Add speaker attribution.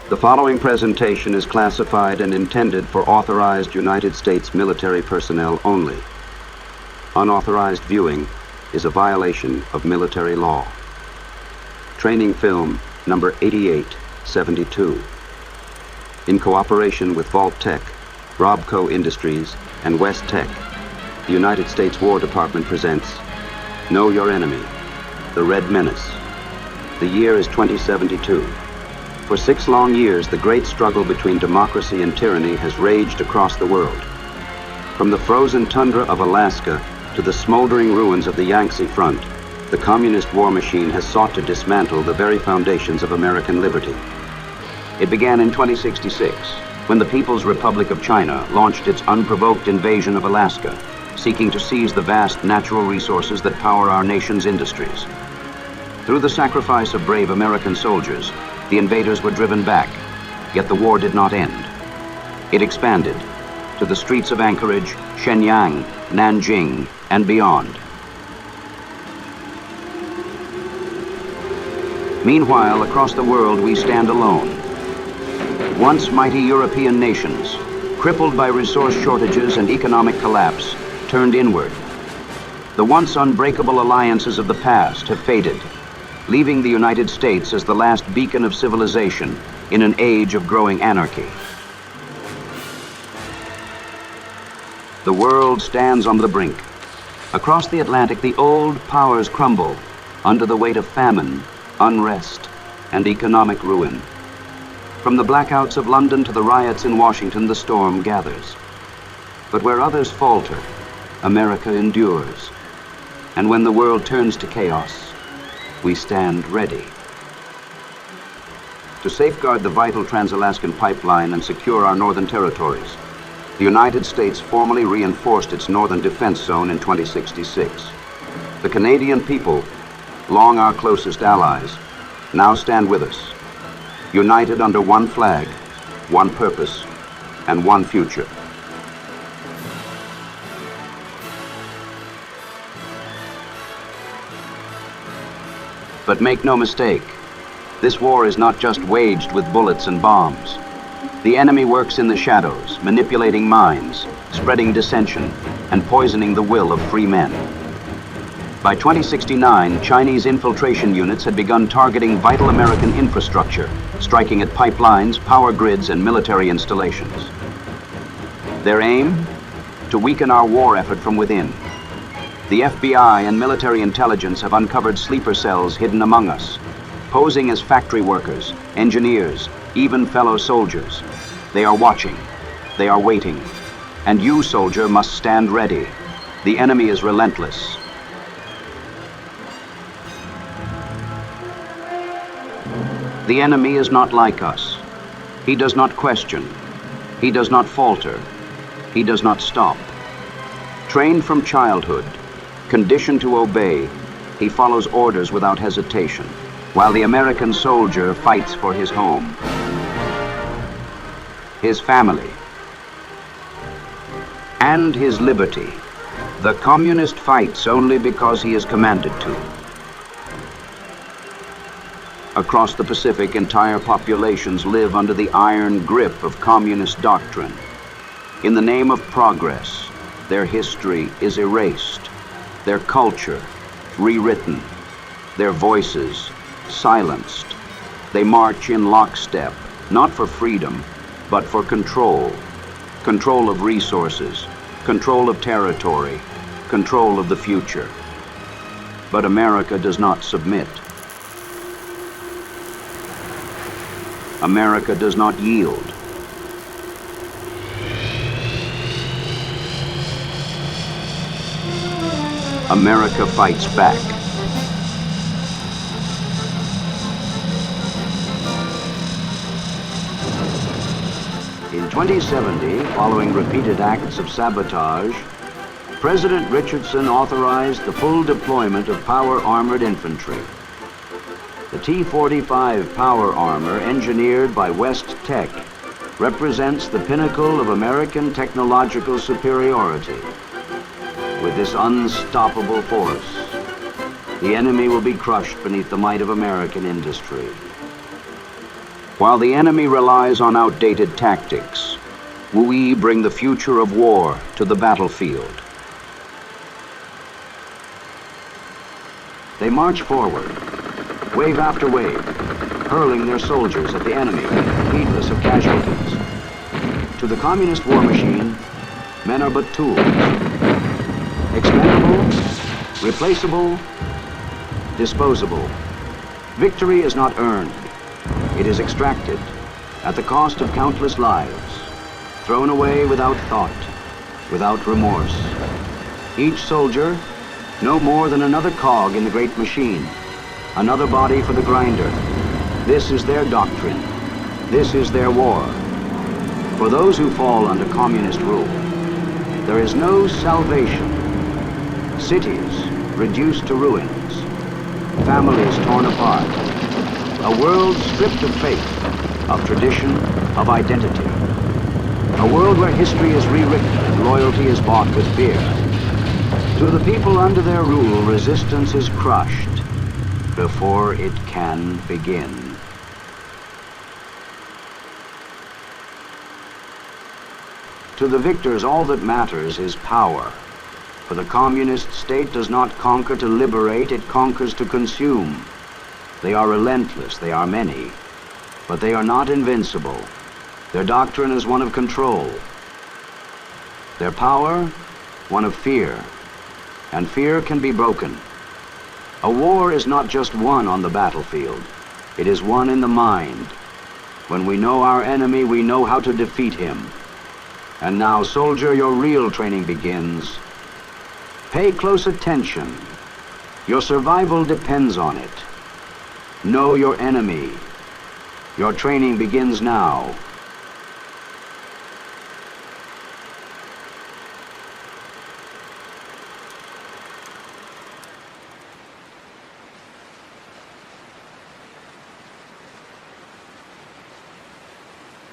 Speaker 1: The following presentation is classified and intended for authorized United States military personnel only. Unauthorized viewing is a violation of military law. Training film number 8872. In cooperation with Vault Tech, Robco Industries, and West Tech, the United States War Department presents Know Your Enemy, the Red Menace. The year is 2072. For 6 long years, the great struggle between democracy and tyranny has raged across the world. From the frozen tundra of Alaska to the smoldering ruins of the Yangtze Front, the communist war machine has sought to dismantle the very foundations of American liberty. It began in 2066, when the People's Republic of China launched its unprovoked invasion of Alaska, seeking to seize the vast natural resources that power our nation's industries. Through the sacrifice of brave American soldiers, the invaders were driven back, yet the war did not end. It expanded to the streets of Anchorage, Shenyang, Nanjing, and beyond. Meanwhile, across the world, we stand alone. Once mighty European nations, crippled by resource shortages and economic collapse, turned inward. The once unbreakable alliances of the past have faded, leaving the United States as the last beacon of civilization in an age of growing anarchy. The world stands on the brink. Across the Atlantic, the old powers crumble under the weight of famine, unrest, and economic ruin. From the blackouts of London to the riots in Washington, the storm gathers. But where others falter, America endures. And when the world turns to chaos, we stand ready. To safeguard the vital Trans-Alaskan pipeline and secure our northern territories, the United States formally reinforced its northern defense zone in 2066. The Canadian people, long our closest allies, now stand with us, united under one flag, one purpose, and one future. But make no mistake, this war is not just waged with bullets and bombs. The enemy works in the shadows, manipulating minds, spreading dissension, and poisoning the will of free men. By 2069, Chinese infiltration units had begun targeting vital American infrastructure, striking at pipelines, power grids, and military installations. Their aim? To weaken our war effort from within. The FBI and military intelligence have uncovered sleeper cells hidden among us, posing as factory workers, engineers, even fellow soldiers. They are watching, they are waiting, and you, soldier, must stand ready. The enemy is relentless. The enemy is not like us. He does not question. He does not falter. He does not stop. Trained from childhood, conditioned to obey, he follows orders without hesitation, while the American soldier fights for his home, his family, and his liberty. The communist fights only because he is commanded to. Across the Pacific, entire populations live under the iron grip of communist doctrine. In the name of progress, their history is erased, their culture rewritten, their voices silenced. They march in lockstep, not for freedom, but for control. Control of resources, control of territory, control of the future. But America does not submit. America does not yield. America fights back. In 2070, following repeated acts of sabotage, President Richardson authorized the full deployment of power-armored infantry. The T-45 power armor, engineered by West Tech, represents the pinnacle of American technological superiority. With this unstoppable force, the enemy will be crushed beneath the might of American industry. While the enemy relies on outdated tactics, we bring the future of war to the battlefield. They march forward, wave after wave, hurling their soldiers at the enemy, heedless of casualties. To the communist war machine, men are but tools. Expendable, replaceable, disposable. Victory is not earned. It is extracted at the cost of countless lives, thrown away without thought, without remorse. Each soldier, no more than another cog in the great machine, another body for the grinder. This is their doctrine. This is their war. For those who fall under communist rule, there is no salvation. Cities reduced to ruins, families torn apart, a world stripped of faith, of tradition, of identity. A world where history is rewritten and loyalty is bought with fear. To the people under their rule, resistance is crushed before it can begin. To the victors, all that matters is power. For the communist state does not conquer to liberate, it conquers to consume. They are relentless, they are many, but they are not invincible. Their doctrine is one of control. Their power, one of fear. And fear can be broken. A war is not just won on the battlefield. It is won in the mind. When we know our enemy, we know how to defeat him. And now, soldier, your real training begins. Pay close attention. Your survival depends on it. Know your enemy. Your training begins now.